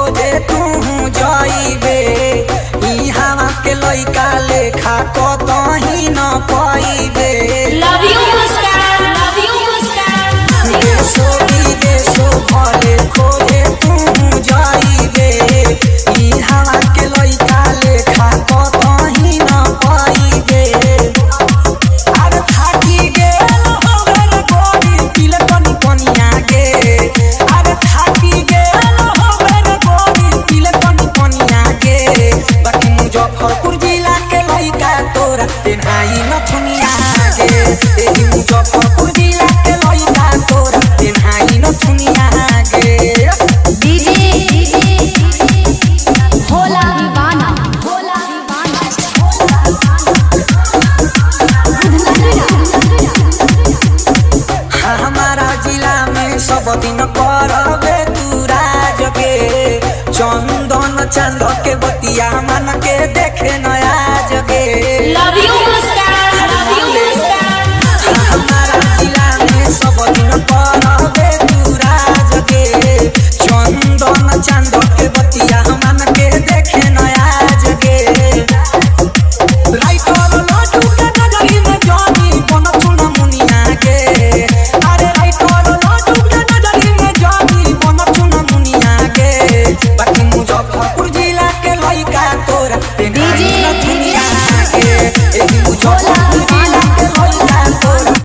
खोजे तू जाइबे ई हवा के लइका लेखा कतही न पाइबे। Love you Muskan, love you Muskan. देशो विदेशो भले खोजे तू जाइबे ई हवा के लइका लेखा कतही न पाइबे। अरे थाकी गेल होगर गोरी तिलकनी कनिया गे, अरे थाकी गेल होगर गोरी तिलकनी कनिया गे। बाकी मुजफ्फरपुर जिला के लइका तोरा तेनाई न थुनिया गे, एही मुजफ्फरपुर जिला के लइका तोरा तेनाई न थुनिया गे। डीजे भोला दीवाना, भोला हमारा जिला में सब दिन करबे तू राज गे, चंदन चांद के बतिया मन के देखे नया जगे। Love you Muskan, love you Muskan. हमारा जिला में सब दिन करबे तू राज गे, चंदन चांद